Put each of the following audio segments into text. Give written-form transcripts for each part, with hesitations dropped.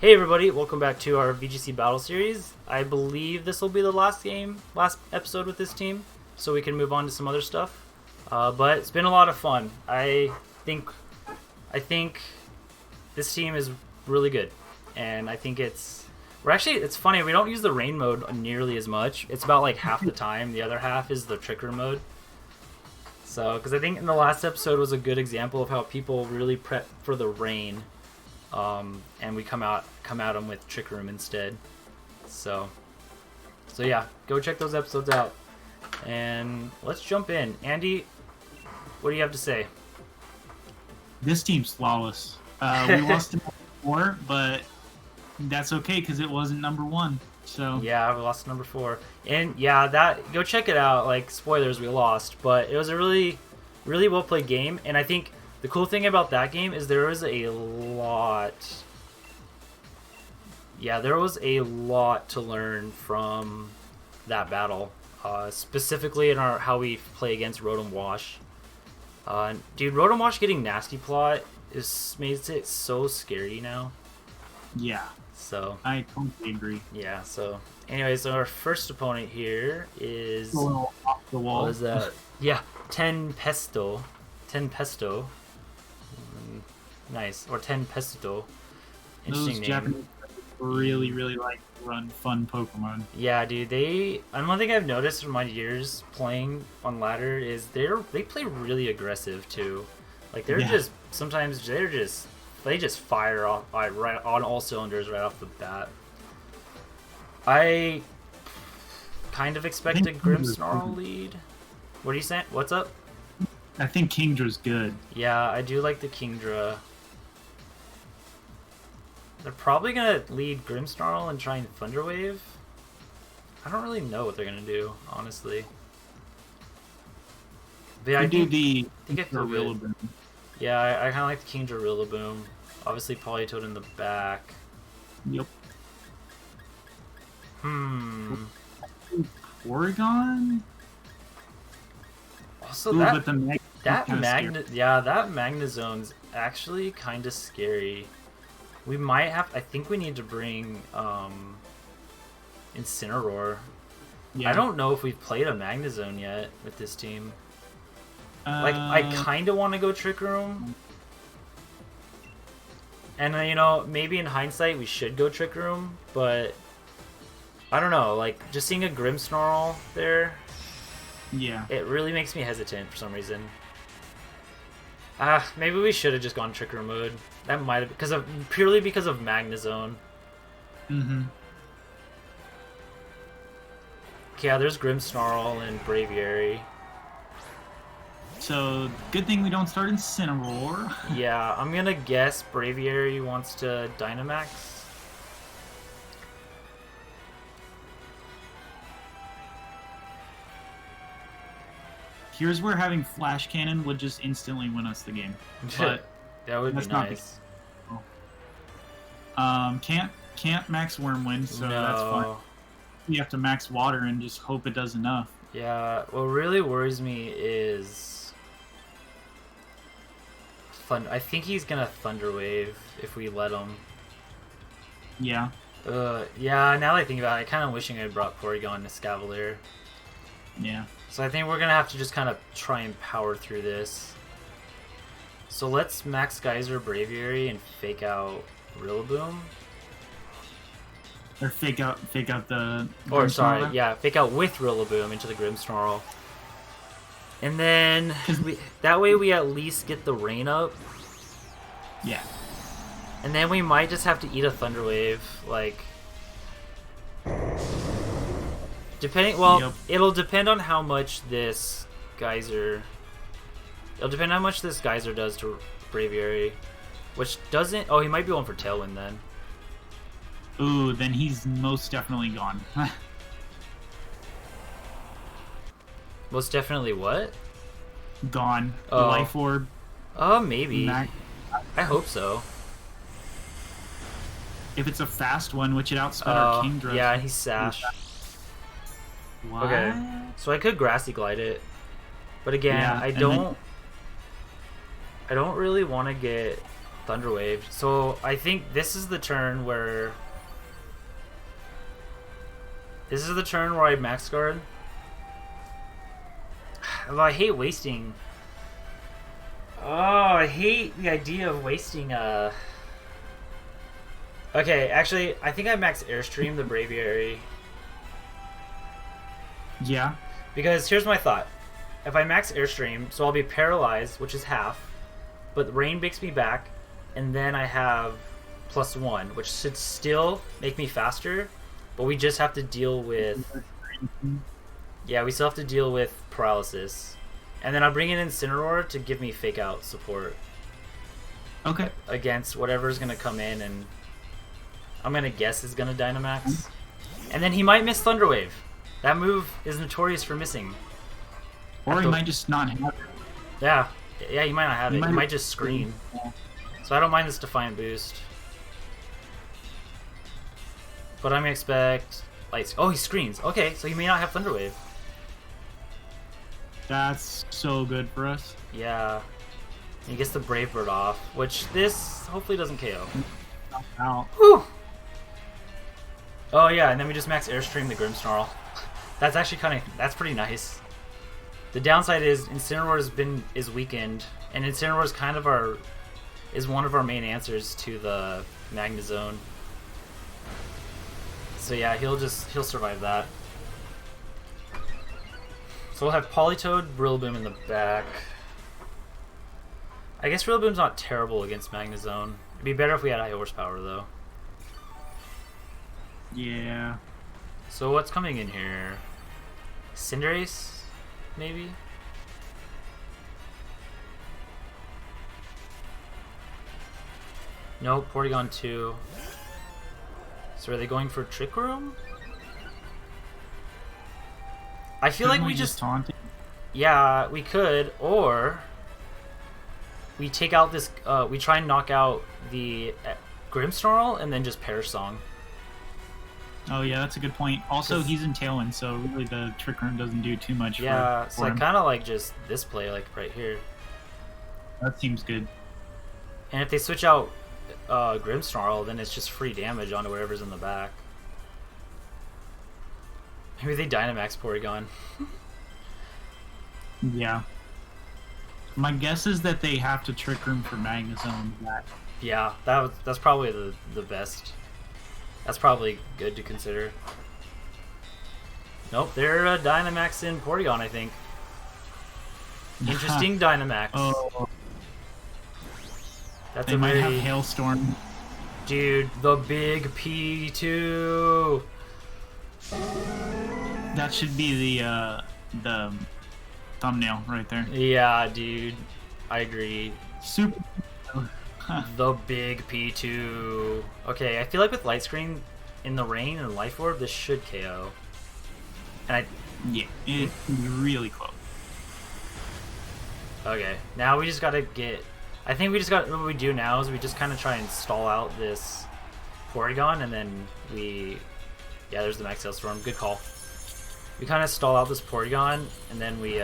Hey everybody, welcome back to our VGC Battle Series. I believe this will be the last episode with this team, so we can move on to some other stuff. But it's been a lot of fun. I think this team is really good, and I think it's funny, we don't use the rain mode nearly as much. It's about like half the time. The other half is the trick room mode. So, because I think in the last episode was a good example of how people really prep for the rain. And we come at them with Trick Room instead. So yeah, go check those episodes out. And let's jump in. Andy, what do you have to say? This team's flawless. We lost to number 4, but that's okay because it wasn't number 1. So yeah, we lost to number 4. And yeah, go check it out. Like, spoilers, we lost, but it was a really, really well played game. And I think the cool thing about that game is there was a lot to learn from that battle, specifically in how we play against Rotom Wash. Dude, Rotom Wash getting Nasty Plot makes it so scary now. Yeah. So I totally agree. Yeah. So, anyways, our first opponent here is off the wall. What is that? Yeah, 10 Pesto. Nice. Or 10 Pesto. Interesting Those name. Japanese really like to run fun Pokemon. Yeah, dude. And one thing I've noticed from my years playing on ladder is they play really aggressive too. Like they just fire off right on all cylinders right off the bat. I kind of expect a Grimmsnarl lead. What are you saying? What's up? I think Kingdra's good. Yeah, I do like the Kingdra. They're probably going to lead Grimmsnarl and try and Thunderwave. I don't really know what they're going to do, honestly. But yeah, I think I feel good. Rillaboom. Yeah, I kind of like the Kingdra Rillaboom. Obviously, Politoed in the back. Yep. Oregon? Also, that Magnezone's actually kind of scary. We might have. I think we need to bring Incineroar. Yeah. I don't know if we've played a Magnezone yet with this team. Like, I kind of want to go Trick Room. And, maybe in hindsight we should go Trick Room, but I don't know. Like, just seeing a Grimmsnarl there, yeah, it really makes me hesitant for some reason. Maybe we should have just gone Trick Room mode. That might have purely because of Magnezone. Mm-hmm. Okay, yeah, there's Grimmsnarl and Braviary. So, good thing we don't start Incineroar. Yeah, I'm gonna guess Braviary wants to Dynamax. Here's where having Flash Cannon would just instantly win us the game. But that would be nice. Can't max Wormwind, so that's fine. You have to max Water and just hope it does enough. Yeah, what really worries me is I think he's gonna Thunder Wave if we let him. Yeah. Yeah, now that I think about it, I kind of wishing I brought Porygon to Escavalier. Yeah. So I think we're gonna have to just kind of try and power through this. So let's max Geyser Braviary and fake out Rillaboom. Or fake out the. Or sorry, yeah, fake out with Rillaboom into the Grimmsnarl. And then that way we at least get the rain up. Yeah. And then we might just have to eat a Thunder Wave, like. It'll depend on how much this Geyser. It'll depend on how much this Geyser does to Braviary, which doesn't. Oh, he might be going for Tailwind then. Ooh, then he's most definitely gone. Most definitely what? Gone. The Oh. Life Orb. Maybe. I hope so. If it's a fast one, which it outsped our Kingdra. Yeah, he's Sash. What? Okay, so I could Grassy Glide it, but again, Yeah, I don't really want to get Thunderwave. So I think this is the turn where... This is the turn where I max guard. Although I hate wasting... Oh, I hate the idea of wasting Okay, actually, I think I max Airstream the Braviary. Yeah. Because here's my thought. If I max Airstream, so I'll be paralyzed, which is half, but Rain bakes me back, and then I have +1, which should still make me faster, but we just have to deal with... Yeah, we still have to deal with paralysis. And then I'll bring in Incineroar to give me fake out support. Okay. Against whatever's going to come in, and I'm going to guess is going to Dynamax. And then he might miss Thunderwave. That move is notorious for missing. Or he might just not have it. Yeah, he might not have it. He might just screen. So I don't mind this Defiant Boost. But I'm going to expect... Lights. Oh, he screens. Okay, so he may not have Thunderwave. That's so good for us. Yeah. He gets the Brave Bird off, which this hopefully doesn't KO. Out. Whew! Oh yeah, and then we just max Airstream the Grimmsnarl. That's actually that's pretty nice. The downside is Incineroar is weakened, and Incineroar is one of our main answers to the Magnezone. So yeah, he'll survive that. So we'll have Politoed, Rillaboom in the back. I guess Rillaboom's not terrible against Magnezone. It'd be better if we had high horsepower though. Yeah. So what's coming in here? Cinderace, maybe? Nope, Porygon 2. So are they going for Trick Room? I feel like we just taunting. Yeah, we could, or we take out this. We try and knock out the Grimmsnarl and then just Perish Song. Oh yeah, that's a good point. Also, he's in Tailwind, so really the Trick Room doesn't do too much. Yeah, for so I him. kind of like just this play, like right here. That seems good. And if they switch out Grimmsnarl, then it's just free damage onto whatever's in the back. Maybe they Dynamax Porygon. Yeah. My guess is that they have to Trick Room for Magnezone back. Yeah, that's probably the best. That's probably good to consider. Nope, they're Dynamax in Porygon, I think. Interesting Dynamax. Oh. That's they might have Hailstorm. Dude, the big P2. That should be the thumbnail right there. Yeah, dude. I agree. Super. The big P2. Okay, I feel like with Light Screen in the rain and Life Orb, this should KO. And yeah, it's really close. Okay, now we just gotta get... I think we just got... What we do now is we just kind of try and stall out this Porygon, and then we... Yeah, there's the Max Hailstorm. Good call. We kind of stall out this Porygon, and then we...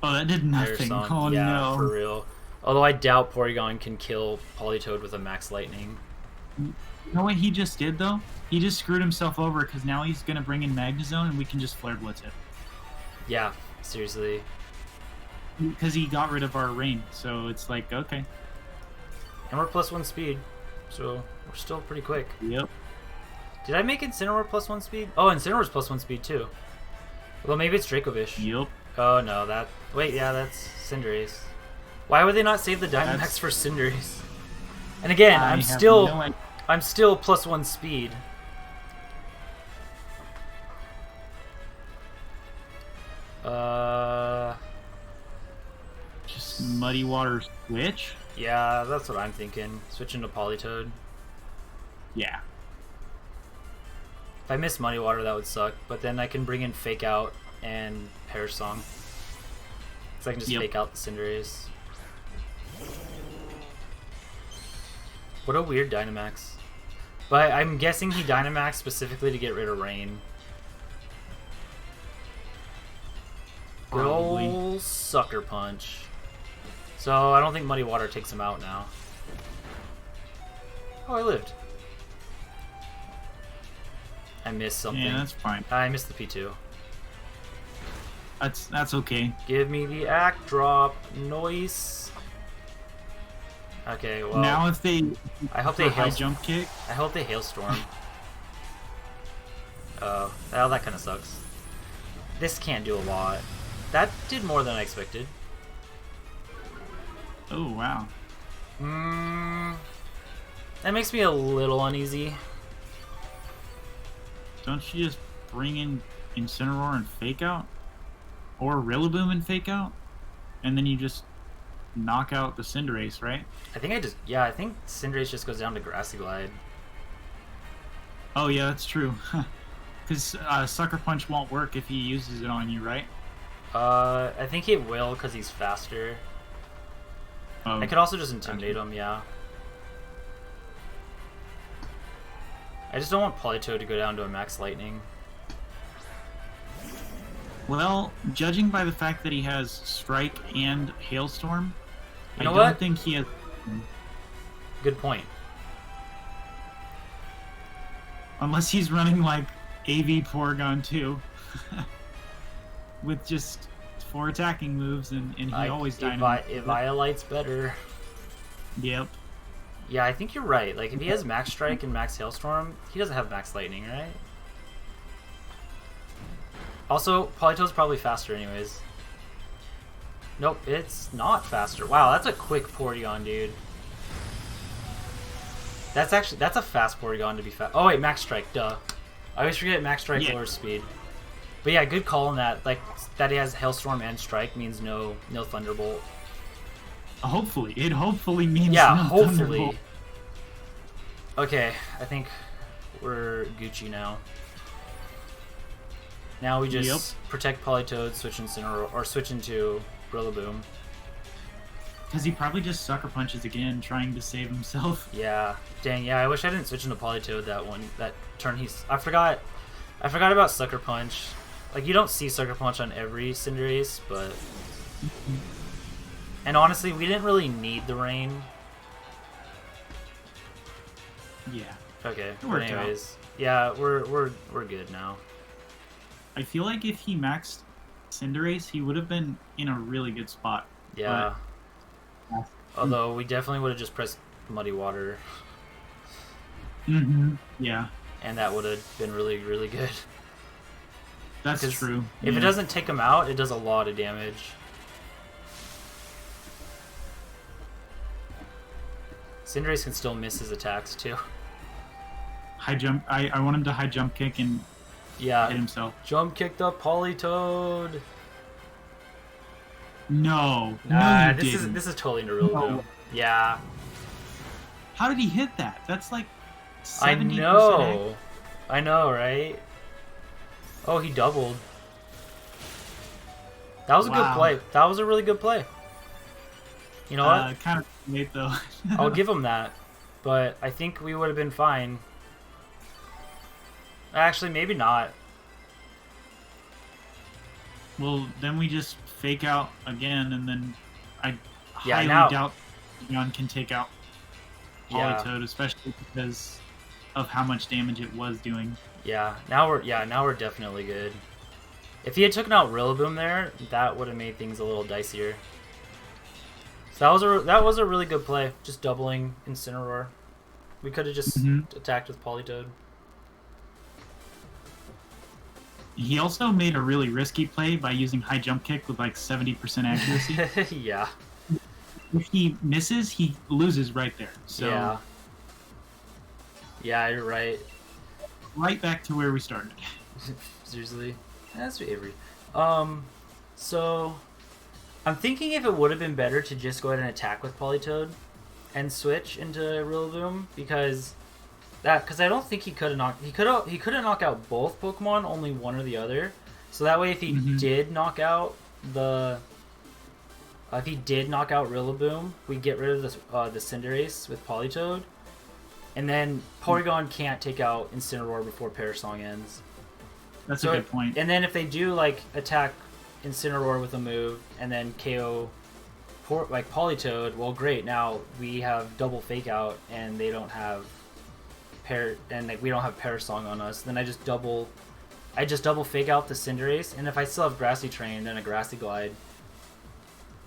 Oh, that did nothing. Oh, yeah, no. for real. Although I doubt Porygon can kill Politoed with a Max Lightning. You know what he just did, though? He just screwed himself over, because now he's going to bring in Magnezone, and we can just Flare Blitz it. Yeah, seriously. Because he got rid of our rain, so it's like, okay. And we're +1 speed, so we're still pretty quick. Yep. Did I make Incineroar +1 speed? Oh, Incineroar's +1 speed, too. Well, maybe it's Dracovish. Yep. Oh, no, that... Wait, yeah, that's Cinderace. Why would they not save the Dynamax for Cinderace? And again, I'm still +1 speed. Just Muddy Water switch? Yeah, that's what I'm thinking. Switching to Politoed. Yeah. If I miss Muddy Water, that would suck. But then I can bring in Fake Out and Perish Song. So I can just fake out the Cinderace. What a weird Dynamax. But I'm guessing he Dynamax specifically to get rid of Rain. Good ol' Sucker Punch. So I don't think Muddy Water takes him out now. Oh, I lived. I missed something. Yeah, that's fine. I missed the P2. That's okay. Give me the act drop. Noise. Okay, well. Now if they I hope they high jump kick. I hope they hailstorm. Oh, that kind of sucks. This can't do a lot. That did more than I expected. Oh wow. That makes me a little uneasy. Don't you just bring in Incineroar and Fake Out? Or Rillaboom and Fake Out? And then you just knock out the Cinderace, right? I think I think Cinderace just goes down to Grassy Glide. Oh yeah, that's true. Because Sucker Punch won't work if he uses it on you, right? I think it will because he's faster. Oh, I could also just Intimidate him, yeah. I just don't want Politoed to go down to a Max Lightning. well, judging by the fact that he has Strike and Hailstorm, You know I don't what? think he has... Good point. Unless he's running like AV Porygon 2. With just 4 attacking moves and he always dynamates. Eviolite's better. Yep. Yeah, I think you're right. Like, if he has Max Strike and Max Hailstorm, he doesn't have Max Lightning, right? Also, Politoed's probably faster anyways. Nope, it's not faster. Wow, that's a quick Porygon, dude. That's a fast Porygon to be fast. Oh wait, Max Strike, duh. I always forget Max Strike lowers speed. But yeah, good call on that. Like, that he has Hailstorm and Strike means no Thunderbolt. Hopefully. It hopefully means yeah, no hopefully. Thunderbolt. Okay, I think we're Gucci now. Now we just protect Politoed, switch Incineroar, or switch into Rillaboom. Because he probably just Sucker Punches again, trying to save himself. Yeah, dang. Yeah, I wish I didn't switch into Politoed that turn. I forgot about Sucker Punch. Like, you don't see Sucker Punch on every Cinderace, but and honestly, we didn't really need the rain. Yeah. Okay. It But worked anyways, yeah, we're good now. I feel like if he maxed Cinderace, he would have been in a really good spot. Yeah. But... Although we definitely would have just pressed Muddy Water. Yeah. And that would have been really, really good. That's true. If it doesn't take him out, it does a lot of damage. Cinderace can still miss his attacks too. High jump. I want him to high jump kick and hit himself. Jump kick the Politoed. No. Nah, no, this is totally Rillaboom. No. Yeah. How did he hit that? That's like 70%. I know. I know, right? Oh, he doubled. That was a good play. That was a really good play. You know what? Kind of late though. I'll give him that. But I think we would have been fine. Actually, maybe not. Well, then we just fake out again, and then I highly doubt Yon can take out Politoed, especially because of how much damage it was doing. Yeah, now we're definitely good. If he had taken out Rillaboom there, that would have made things a little dicier. So that was a really good play, just doubling Incineroar. We could have just attacked with Politoed. He also made a really risky play by using high jump kick with like 70% accuracy. Yeah. If he misses, he loses right there. So yeah. Yeah, you're right. Right back to where we started. Seriously, that's Avery. So I'm thinking if it would have been better to just go ahead and attack with Politoed and switch into Rillaboom because I don't think he could have knocked out both Pokemon, only one or the other. So that way, if he did knock out Rillaboom, we get rid of the Cinderace with Politoed, and then Porygon can't take out Incineroar before Perish Song ends. That's a good point. And then if they do like attack Incineroar with a move and then KO like Politoed, well, great. Now we have double Fake Out, and they don't have like we don't have Pair Song on us. Then I just double Fake Out the Cinderace, and if I still have Grassy Train, then a Grassy Glide.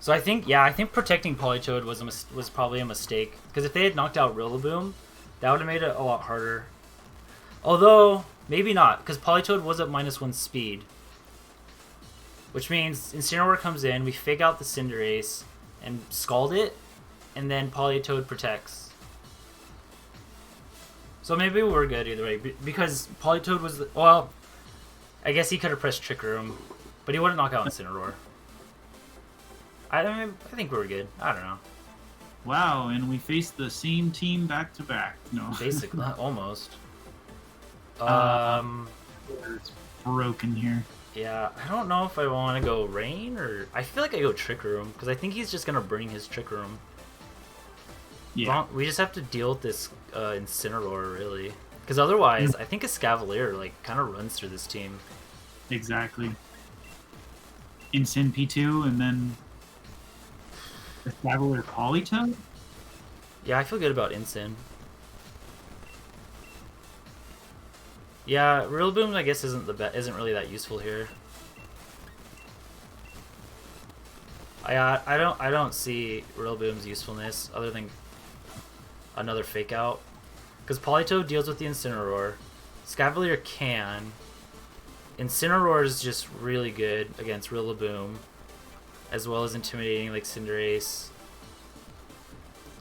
So I think protecting Politoed was probably a mistake, because if they had knocked out Rillaboom, that would have made it a lot harder. Although maybe not, because Politoed was at -1 speed. Which means Incineroar comes in, we Fake Out the Cinderace, and Scald it, and then Politoed protects. So maybe we're good either way, because Politoed was... well, I guess he could have pressed Trick Room, but he wouldn't knock out Incineroar. I think we're good. I don't know. Wow, and we faced the same team back-to-back. No. Basically, almost. It's broken here. Yeah, I don't know if I want to go Rain, or... I feel like I go Trick Room, because I think he's just going to bring his Trick Room. Yeah. We just have to deal with this Incineroar, really. Because otherwise, I think a Escavalier, like, kind of runs through this team. Exactly. Incin P2, and then... Escavalier Politoed? Yeah, I feel good about Incin. Yeah, Rillaboom, I guess, isn't really that useful here. I don't see Rillaboom's usefulness other than another Fake Out, because Politoed deals with the Incineroar. Escavalier can. Incineroar is just really good against Rillaboom, as well as intimidating like Cinderace.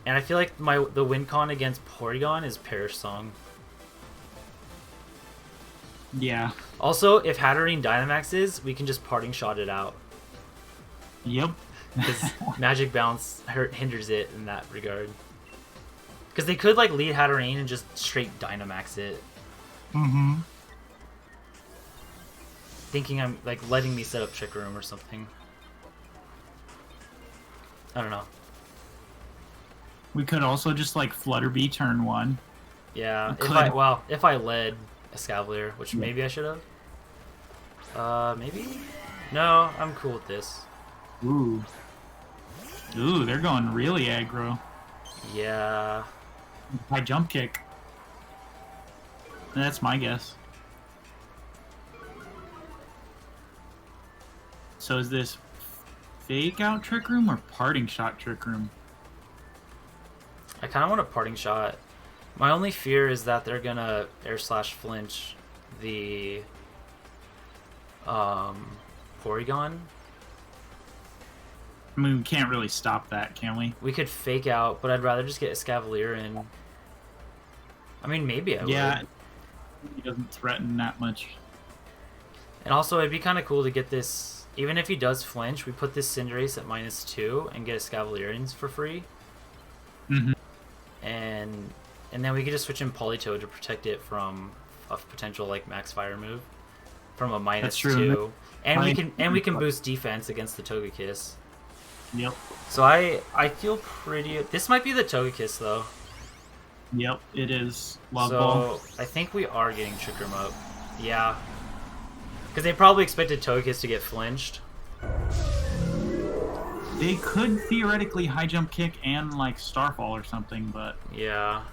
And I feel like the win con against Porygon is Perish Song. Yeah. Also, if Hatterene Dynamaxes, we can just Parting Shot it out. Yep. Because Magic Bounce hinders it in that regard. Because they could like lead Hatterene and just straight Dynamax it. Mm-hmm. Thinking I'm like letting me set up Trick Room or something. I don't know. We could also just like Flutter Bee turn 1. Yeah. If I led Escavalier, which maybe I should have. Maybe? No, I'm cool with this. Ooh. Ooh, they're going really aggro. Yeah. High Jump Kick. That's my guess. So is this Fake Out Trick Room or Parting Shot Trick Room? I kind of want a Parting Shot. My only fear is that they're gonna Air/Flinch the Porygon. I mean, we can't really stop that, can we? We could Fake Out, but I'd rather just get Escavalier in. I mean, maybe I would. Yeah, he doesn't threaten that much. And also, it'd be kind of cool to get this... Even if he does flinch, we put this Cinderace at -2 and get Escavalier for free. Mm-hmm. And then we could just switch in Politoed to protect it from a potential like Max Fire move from a -2. And we can boost defense against the Togekiss. Yep. So I feel pretty... This might be the Togekiss, though. Yep, it is. Love so Ball. I think we are getting Trick Room up. Yeah. Because they probably expected Togekiss to get flinched. They could theoretically High Jump Kick and like Starfall or something, but... Yeah.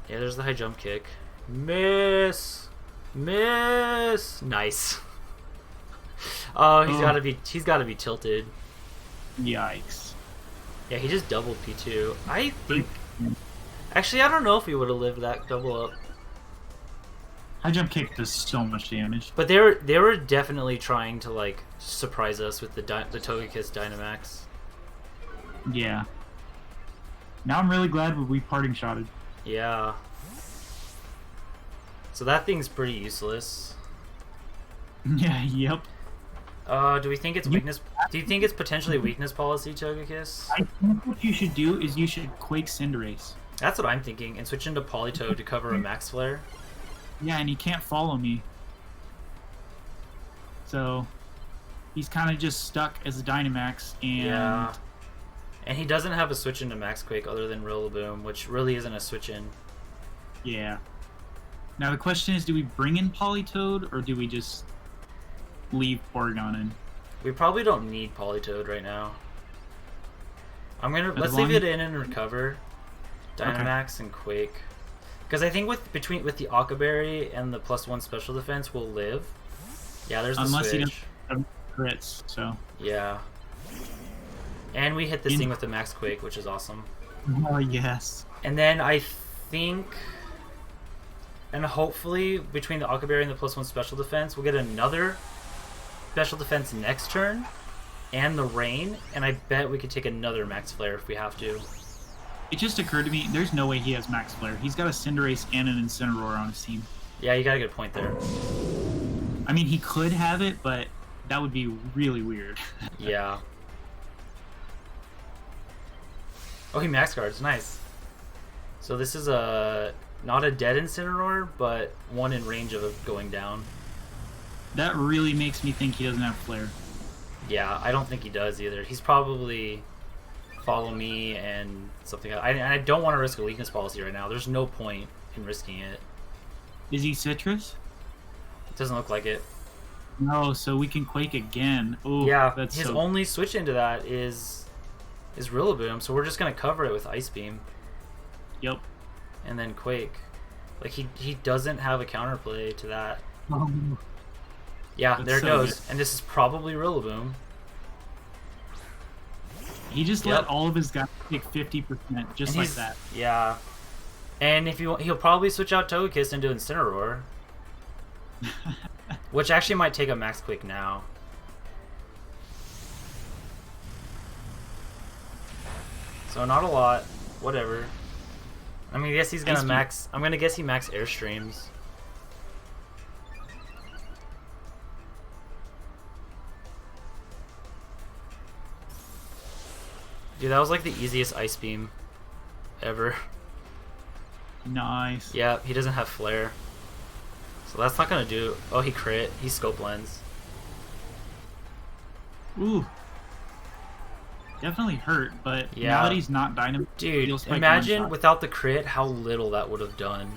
Yeah, there's the High Jump Kick. Miss! Miss! Nice. Oh, he's gotta be tilted. Yikes. Yeah, he just doubled P2. I think... Actually, I don't know if he would have lived that double up. High Jump Kick does so much damage. But they were definitely trying to like surprise us with the Togekiss Dynamax. Yeah. Now I'm really glad we Parting Shotted. Yeah. So that thing's pretty useless. Yeah, yep. Do we think it's weakness? Do you think it's potentially weakness policy, Togekiss? I think what you should do is you should Quake Cinderace. That's what I'm thinking, and switch into Politoed to cover a Max Flare. Yeah, and he can't follow me. So, he's kind of just stuck as a Dynamax, and... Yeah. And he doesn't have a switch into Max Quake other than Rillaboom, which really isn't a switch in. Yeah. Now the question is, do we bring in Politoed, or do we just leave Porygon in? We probably don't need Politoed right now. Let's leave it in and recover. Dynamax and Quake. Because I think with the Wiki Berry and the +1 special defense, we'll live. Yeah, there's the Unless switch. He doesn't have crits, so. Yeah. And we hit this thing with the Max Quake, which is awesome. Oh, yes. And then I think... And hopefully, between the Wiki Berry and the +1 special defense, we'll get another special defense next turn. And the Rain. And I bet we could take another Max Flare if we have to. It just occurred to me, there's no way he has Max Flare. He's got a Cinderace and an Incineroar on his team. Yeah, you got a good point there. I mean, he could have it, but that would be really weird. Yeah. Oh, he Max Guards. Nice. So this is not a dead Incineroar, but one in range of going down. That really makes me think he doesn't have Flare. Yeah, I don't think he does either. He's probably Follow Me and something else. I don't want to risk a weakness policy right now. There's no point in risking it. Is he Sitrus? It doesn't look like it. No, so we can Quake again. Ooh, yeah, that's his only switch into that is Rillaboom, so we're just going to cover it with Ice Beam. Yep. And then Quake. Like, he doesn't have a counterplay to that. Yeah, there it goes. Good. And this is probably Rillaboom. He just let all of his guys take 50%, just like that. Yeah. And if he'll probably switch out Togekiss into Incineroar. Which actually might take a Max Quake now. So not a lot. Whatever. I mean, I guess he's gonna max... I'm gonna guess he max Airstreams. Dude, that was like the easiest Ice Beam ever. Nice. Yeah, he doesn't have Flare. So that's not gonna do... Oh, he crit. He Scope Lens. Ooh. Definitely hurt, but now that he's not Dynamite... Dude, imagine without the crit how little that would have done.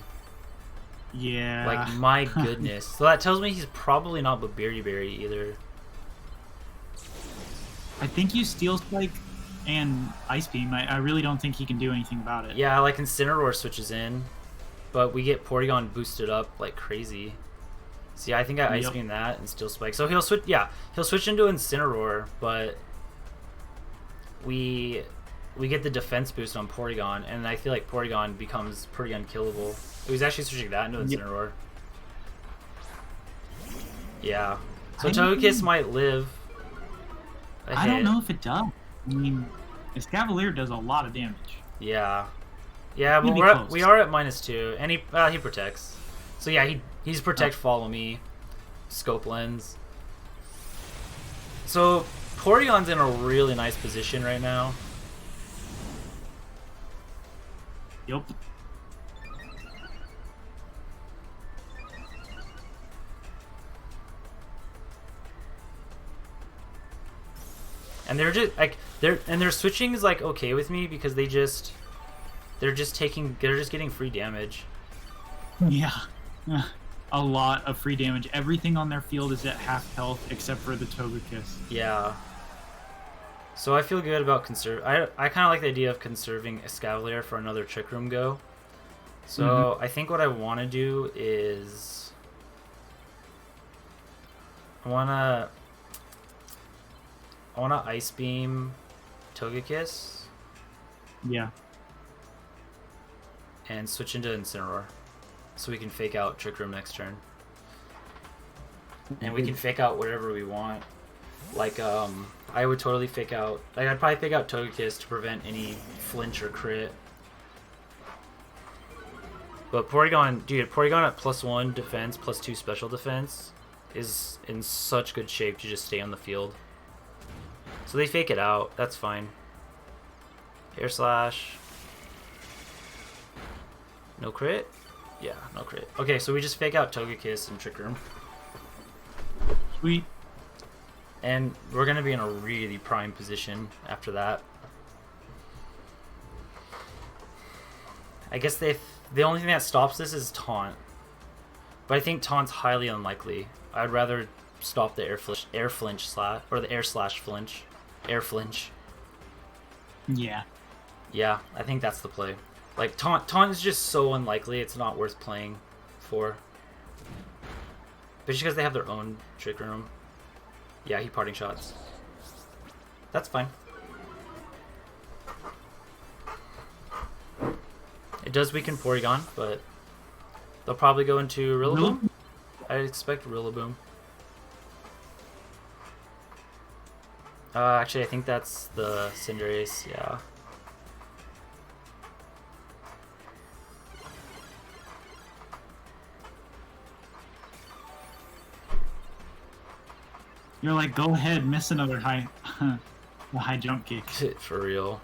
Yeah. Like, my goodness. So that tells me he's probably not Wiki Berry either. I think you Steel Spike and Ice Beam. I really don't think he can do anything about it. Yeah, like Incineroar switches in, but we get Porygon boosted up like crazy. See, I think I Ice Beam that and Steel Spike. So he'll switch. Yeah, he'll switch into Incineroar, but we get the defense boost on Porygon, and I feel like Porygon becomes pretty unkillable. He was actually switching that into Incineroar. Yeah. So Togekiss might live. I don't know if it does. I mean, his Cavalier does a lot of damage. Yeah. Yeah, but we are at -2, and he protects. So yeah, he's Protect, Follow Me, Scope Lens. So Porygon's in a really nice position right now. Yep. And they're just like their switching is like okay with me because they're just getting free damage. Yeah. A lot of free damage. Everything on their field is at half health except for the Togekiss. Yeah. So I feel good about I kind of like the idea of conserving Escavalier for another Trick Room go. So I think what I want to do is I want to Ice Beam Togekiss. Yeah. And switch into Incineroar. So we can fake out Trick Room next turn. And we can fake out whatever we want. Like, I would totally fake out... Like, I'd probably fake out Togekiss to prevent any flinch or crit. But Porygon... Dude, Porygon at +1 defense, +2 special defense is in such good shape to just stay on the field. So they fake it out. That's fine. Air Slash. No crit? Yeah, no crit. Okay, so we just fake out Togekiss and Trick Room. Sweet. And we're going to be in a really prime position after that. I guess the only thing that stops this is Taunt. But I think Taunt's highly unlikely. I'd rather stop the air flinch slash, or the air slash flinch. Air flinch. Yeah. Yeah, I think that's the play. Like, Taunt is just so unlikely, it's not worth playing for. But just because they have their own Trick Room. Yeah, he parting shots. That's fine. It does weaken Porygon, but they'll probably go into Rillaboom. I expect Rillaboom. Actually, I think that's the Cinderace, yeah. You're like, go ahead, miss another high, a high jump kick. For real.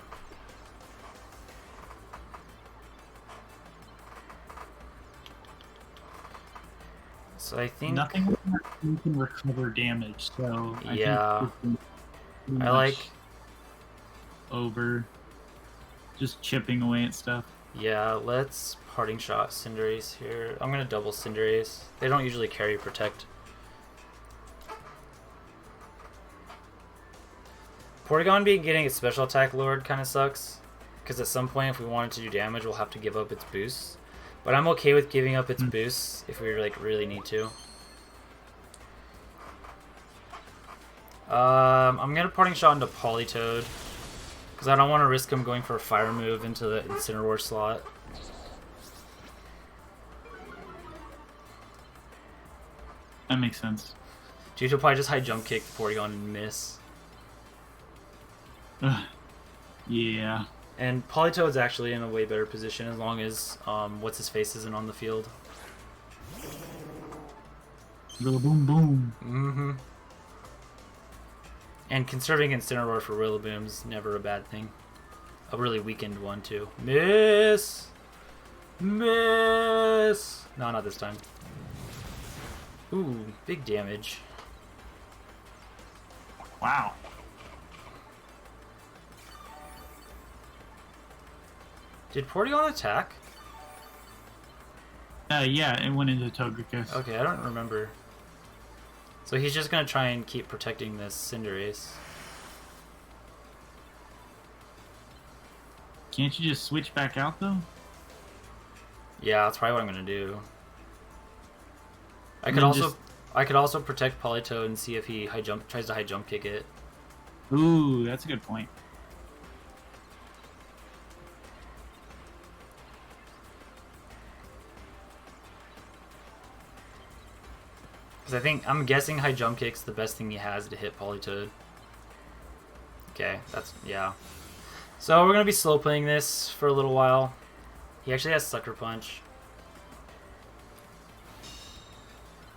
So I think nothing you can recover damage. So yeah, I like over just chipping away at stuff. Yeah, let's parting shot Cinderace here. I'm gonna double Cinderace. They don't usually carry protect. Porygon being getting its special attack lowered kind of sucks, because at some point if we want it to do damage we'll have to give up its boosts. But I'm okay with giving up its boosts if we like really need to. I'm gonna parting shot into Politoed, because I don't want to risk him going for a fire move into the Incineroar slot. That makes sense. Dude, he'll probably just high jump kick Porygon and miss. Yeah. And Politoed's actually in a way better position as long as what's his face isn't on the field. Rillaboom boom. Mm-hmm. And conserving Incineroar for Rillaboom's never a bad thing. A really weakened one too. Miss! Miss! No, not this time. Ooh, big damage. Wow. Did Porygon attack? Yeah, it went into Togekiss. Okay, I don't remember. So he's just gonna try and keep protecting this Cinderace. Can't you just switch back out though? Yeah, that's probably what I'm gonna do. I could also protect Politoed and see if he tries to high jump kick it. Ooh, that's a good point. Because I'm guessing high jump kick's the best thing he has to hit Politoed. Okay, yeah. So we're gonna be slow playing this for a little while. He actually has Sucker Punch.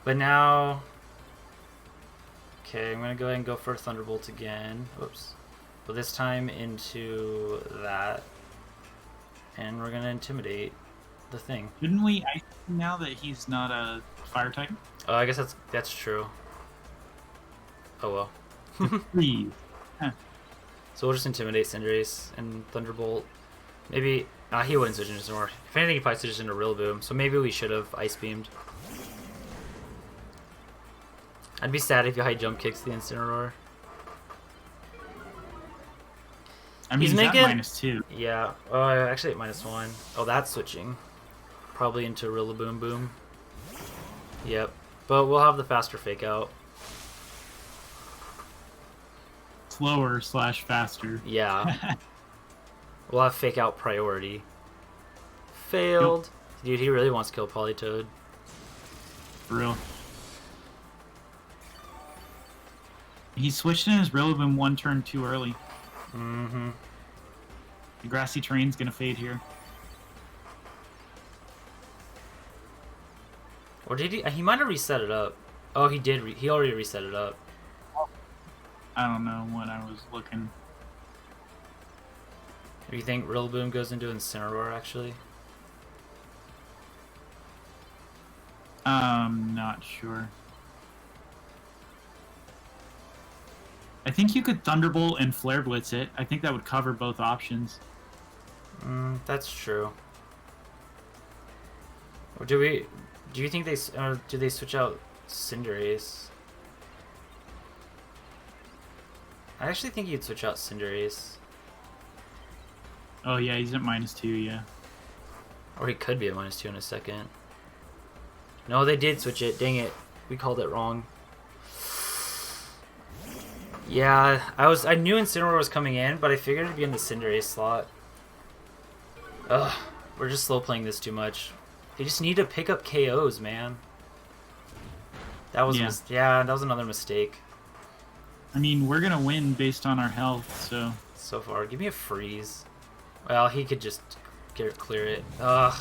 But now, okay, I'm gonna go ahead and go for Thunderbolt again. Whoops. But this time into that, and we're gonna Intimidate the thing. Shouldn't we ice him now that he's not a fire type? Oh, I guess that's true. Oh well. Please. Huh. So we'll just Intimidate Cinderace and Thunderbolt. Maybe he wouldn't switch into Incineroar. If anything, he probably switches into Rillaboom. So maybe we should have Ice Beamed. I'd be sad if you high jump kicks the Incineroar. I mean, he's making -2. Yeah. Oh, actually at -1. Oh, that's switching. Probably into Rillaboom Boom. Yep. But we'll have the faster fake out. Slower / faster. Yeah. We'll have fake out priority. Failed. Yep. Dude, he really wants to kill Politoed. For real. He switched in his Rillaboom 1 turn too early. Mm-hmm. The Grassy Terrain's gonna fade here. Or did he? He might have reset it up. Oh, he did. He already reset it up. I don't know when I was looking. Do you think Rillaboom goes into Incineroar, actually? Not sure. I think you could Thunderbolt and Flare Blitz it. I think that would cover both options. That's true. Or do you think do they switch out Cinderace? I actually think you'd switch out Cinderace. Oh yeah, he's at -2. Yeah. Or he could be at -2 in a second. No, they did switch it. Dang it, we called it wrong. Yeah, I knew Incineroar was coming in, but I figured it'd be in the Cinderace slot. Ugh, we're just slow playing this too much. They just need to pick up KOs, man. That was that was another mistake. I mean, we're gonna win based on our health, so. So far, give me a freeze. Well, he could just clear it. Ugh.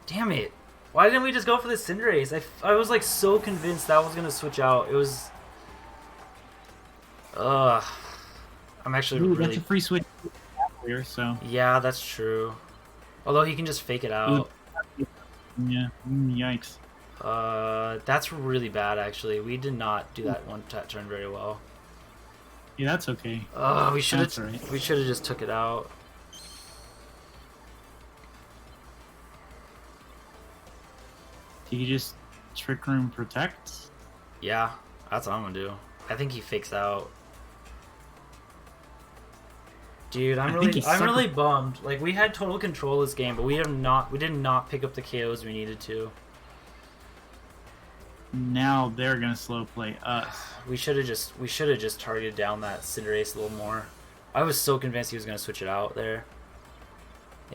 Damn it. Why didn't we just go for the Cinderace? I was like so convinced that was gonna switch out. It was. Ugh. I'm actually really. That's a free switch here, so. Yeah, that's true. Although he can just fake it out. Yeah. Yikes. That's really bad actually. We did not do that one turn very well. Yeah, that's okay. We should have just took it out. He could just Trick Room protect? Yeah, that's what I'm gonna do. I think he fakes out. Dude, I'm really bummed. Like, we had total control this game, but we did not pick up the KOs we needed to. Now they're gonna slow play us. We should have just targeted down that Cinderace a little more. I was so convinced he was gonna switch it out there.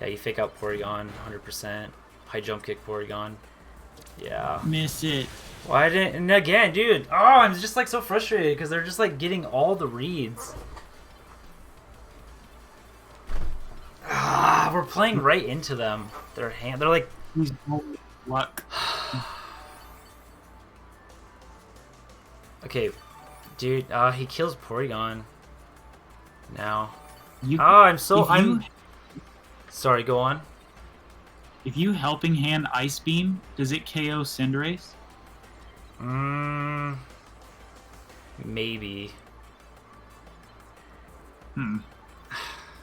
Yeah, you fake out Porygon 100%. High jump kick Porygon. Yeah. Miss it. Why didn't? And again, dude. Oh, I'm just like so frustrated because they're just like getting all the reads. We're playing right into them. They're like. Luck. Okay, dude. He kills Porygon. Now. I'm. Sorry. Go on. If you Helping Hand Ice Beam, does it KO Cinderace? Maybe.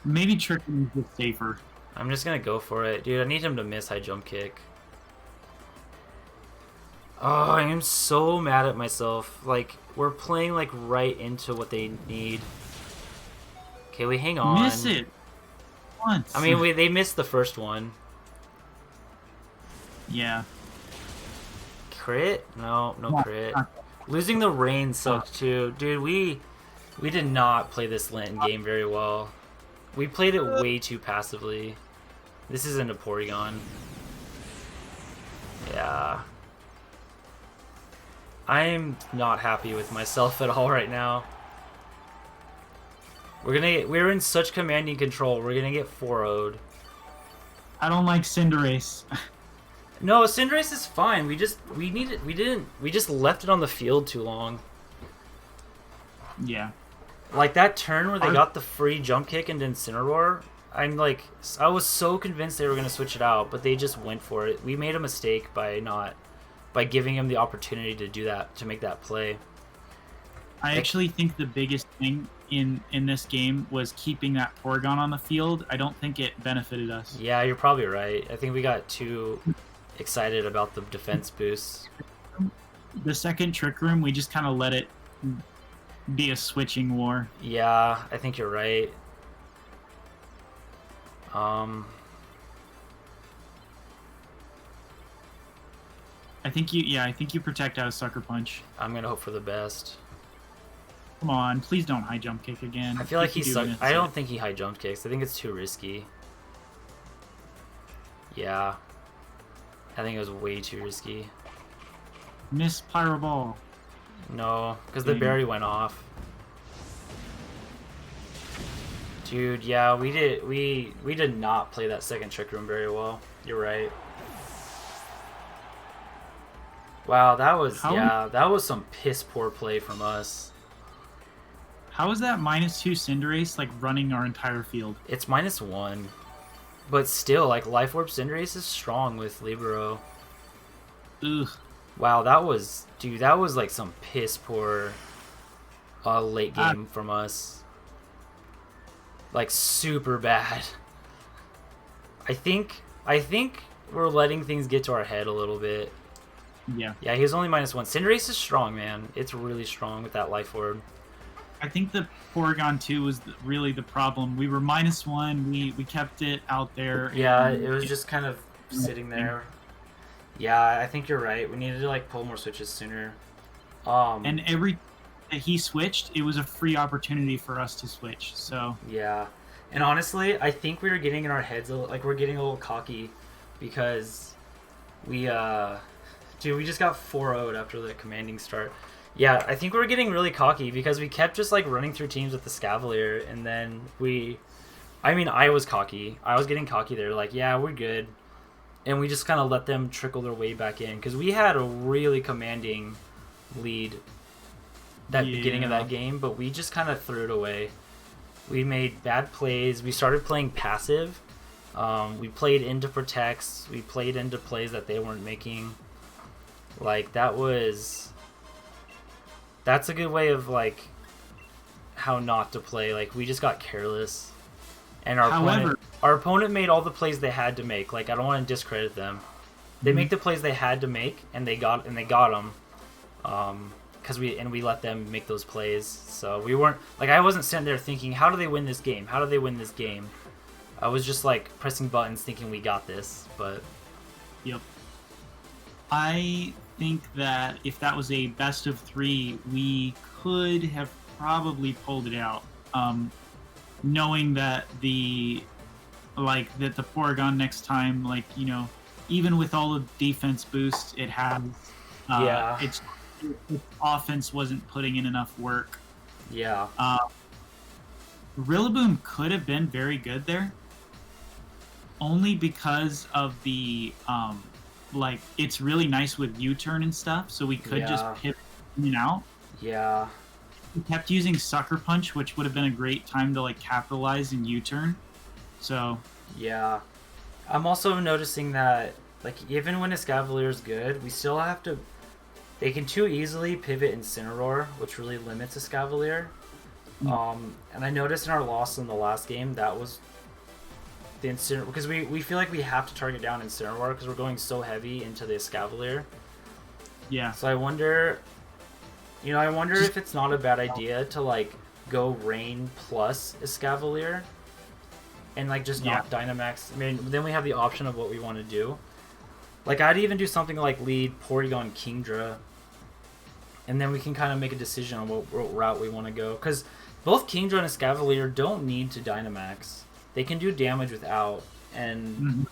Maybe Trick Room is safer. I'm just gonna go for it. Dude, I need him to miss high jump kick. Oh, I am so mad at myself. Like, we're playing like right into what they need. Okay, we hang on. Miss it once. I mean, they missed the first one. Yeah. Crit? No crit. Losing the rain sucked too. Dude, we did not play this Lantern game very well. We played it way too passively. This isn't a Porygon. Yeah. I'm not happy with myself at all right now. We're in such commanding control. We're gonna get 4-0'd. I don't like Cinderace. No, Cinderace is fine. We just left it on the field too long. Yeah. Like that turn where they got the free jump kick into Incineroar, I was so convinced they were gonna switch it out, but they just went for it. We made a mistake by giving him the opportunity to do that, to make that play. I actually think the biggest thing in this game was keeping that Porygon on the field. I don't think it benefited us. Yeah, you're probably right. I think we got too excited about the defense boost. The second Trick Room, we just kind of let it be a switching war. Yeah, I think you're right. I think you protect out of Sucker Punch. I'm gonna hope for the best. Come on, please don't high jump kick again. I feel like I don't think he high jump kicks. I think it's too risky. Yeah. I think it was way too risky. Miss Pyro Ball. No, because the berry went off. Dude, yeah, we did not play that second Trick Room very well. You're right. Wow, that was some piss poor play from us. How is that -2 Cinderace like running our entire field? It's -1. But still, like, Life Orb Cinderace is strong with Libero. Ugh. Wow, that was like some piss poor late game from us. Like, super bad. I think we're letting things get to our head a little bit. Yeah. Yeah, he was only -1. Cinderace is strong, man. It's really strong with that Life Orb. I think the Porygon 2 was really the problem. We were -1. We kept it out there. Yeah, it was just kind of sitting there. Yeah, I think you're right. We needed to like pull more switches sooner. And every that he switched, it was a free opportunity for us to switch. So yeah, and honestly, I think we were getting in our heads like we're getting a little cocky because we we just got 4-0'd after the commanding start. Yeah, I think we were getting really cocky because we kept just like running through teams with the Scavalier, and then I was cocky. I was getting cocky there, like, yeah, we're good. And we just kind of let them trickle their way back in because we had a really commanding lead that beginning of that game, but we just kind of threw it away. We made bad plays. We started playing passive. We played into protects. We played into plays that they weren't making. Like, that's a good way of like how not to play. Like, we just got careless, and our opponent made all the plays they had to make. Like, I don't want to discredit them. They make the plays they had to make, and they got them. Because we let them make those plays. So we weren't like, I wasn't sitting there thinking, how do they win this game? How do they win this game? I was just like pressing buttons, thinking we got this. But yep, I think that if that was a best of 3, we could have probably pulled it out. Knowing that the Porygon next time, like, you know, even with all the defense boosts it has, its offense wasn't putting in enough work. Yeah. Rillaboom could have been very good there, only because of the like, it's really nice with U-turn and stuff, so we could just pivot in and out. Yeah. We kept using Sucker Punch, which would have been a great time to like capitalize in U-turn. So yeah, I'm also noticing that like even when Escavalier is good, we still have to. They can too easily pivot Incineroar, which really limits Escavalier. And I noticed in our loss in the last game that was the Incineroar, because we feel like we have to target down Incineroar because we're going so heavy into the Escavalier. Yeah. So I wonder if it's not a bad idea to like go Rain plus Escavalier and like just not Dynamax. I mean, then we have the option of what we want to do. Like, I'd even do something like lead Porygon Kingdra, and then we can kind of make a decision on what route we want to go. Because both Kingdra and Escavalier don't need to Dynamax. They can do damage without, and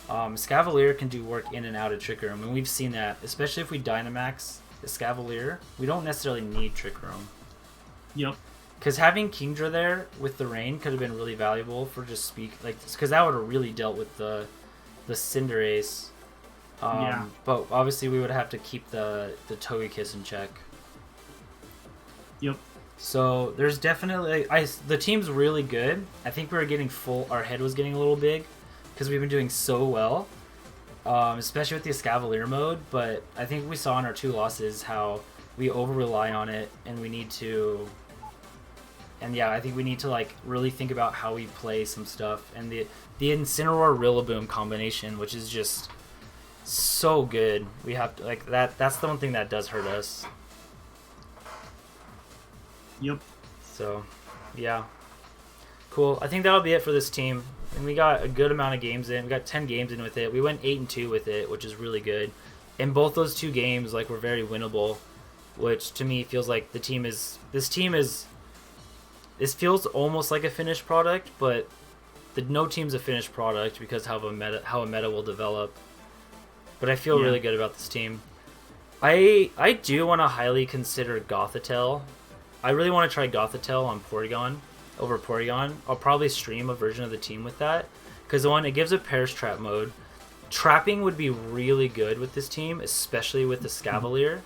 Escavalier can do work in and out of Trick Room. And we've seen that, especially if we Dynamax Escavalier, we don't necessarily need Trick Room. Yep. Because having Kingdra there with the Rain could have been really valuable for just speak, like, because that would have really dealt with the Cinderace. But obviously we would have to keep the Togekiss in check. Yep. So there's definitely the team's really good. I think we were getting full. Our head was getting a little big because we've been doing so well, especially with the Escavalier mode. But I think we saw in our 2 losses how we over rely on it, and we need to. And yeah, I think we need to like really think about how we play some stuff, and the Incineroar Rillaboom combination, which is just so good. We have to like that. That's the one thing that does hurt us. Yep. So, yeah, cool. I think that'll be it for this team. And we got a good amount of games in. We got 10 games in with it. We went 8-2 with it, which is really good. And both those 2 games like were very winnable, which to me feels like this feels almost like a finished product, but no team's a finished product because how a meta will develop. But I feel really good about this team. I do want to highly consider Gothitelle. I really want to try Gothitelle on Porygon over Porygon. I'll probably stream a version of the team with that, because it gives a Perish Trap mode. Trapping would be really good with this team, especially with the Scavalier,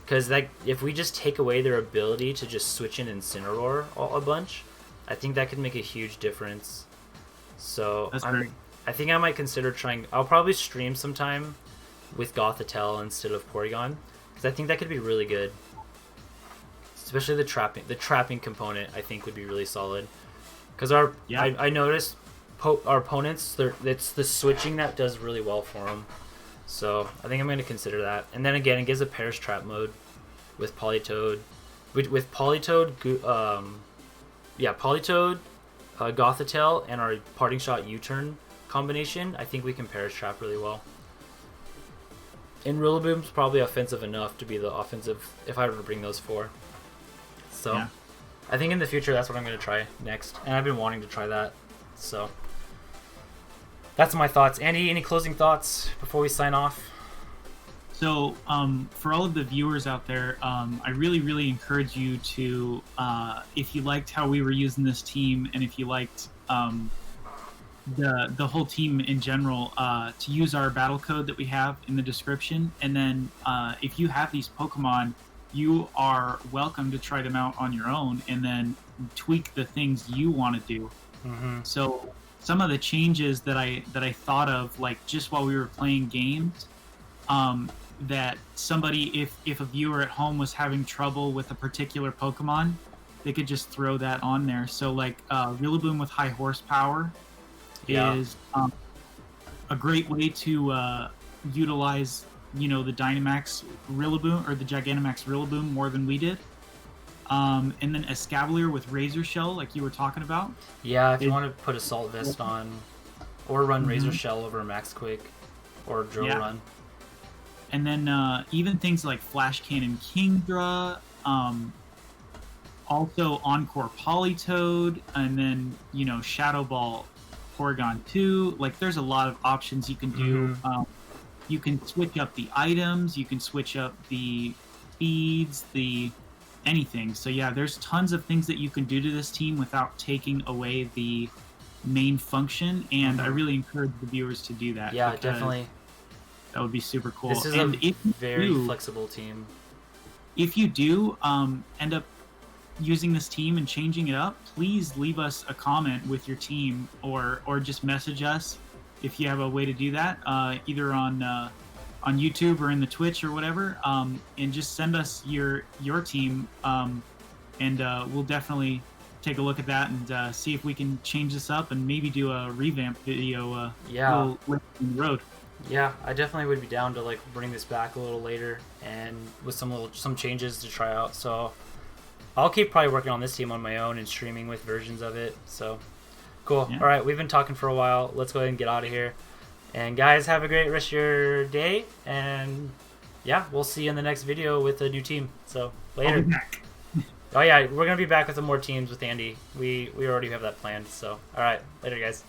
because if we just take away their ability to just switch in Incineroar a bunch, I think that could make a huge difference. So I think I might consider trying. I'll probably stream sometime with Gothitelle instead of Porygon, because I think that could be really good. Especially the trapping component, I think would be really solid. Because I noticed our opponents, it's the switching that does really well for them. So I think I'm going to consider that. And then again, it gives a Perish Trap mode with Politoed, with Politoed, Politoed, Gothitelle, and our Parting Shot U-turn combination, I think we can Perish Trap really well. And Rillaboom's probably offensive enough to be the offensive if I were to bring those 4. So yeah. I think in the future that's what I'm going to try next, and I've been wanting to try that. So that's my thoughts. Andy, any closing thoughts before we sign off? So for all of the viewers out there, I really encourage you to, if you liked how we were using this team, and if you liked the whole team in general, to use our battle code that we have in the description. And then if you have these Pokemon, you are welcome to try them out on your own and then tweak the things you want to do. Mm-hmm. So some of the changes that I thought of, like just while we were playing games, that somebody, if a viewer at home was having trouble with a particular Pokemon, they could just throw that on there. So like Rillaboom with high horsepower is a great way to utilize, you know, the Dynamax Rillaboom or the Gigantamax Rillaboom more than we did. And then Escavalier with Razor Shell, like you were talking about. Yeah, if you want to put Assault Vest on, or run Razor Shell over Max Quick, or Drill Run. And then even things like Flash Cannon Kingdra, also Encore Politoed, and then, you know, Shadow Ball Porygon 2. Like, there's a lot of options you can do. You can switch up the items, you can switch up the speeds, anything. So yeah, there's tons of things that you can do to this team without taking away the main function, and I really encourage the viewers to do that. Yeah, definitely. That would be super cool. This is a very flexible team. If you do end up using this team and changing it up, please leave us a comment with your team, or just message us if you have a way to do that, either on YouTube or in the Twitch or whatever, and just send us your team, and we'll definitely take a look at that and see if we can change this up and maybe do a revamp video later in the road. Yeah, I definitely would be down to like bring this back a little later and with some changes to try out. So I'll keep probably working on this team on my own and streaming with versions of it. So cool. Yeah. All right, we've been talking for a while. Let's go ahead and get out of here. And guys, have a great rest of your day. And yeah, we'll see you in the next video with a new team. So later. I'll be back. Oh yeah, we're gonna be back with some more teams with Andy. We already have that planned. So all right, later guys.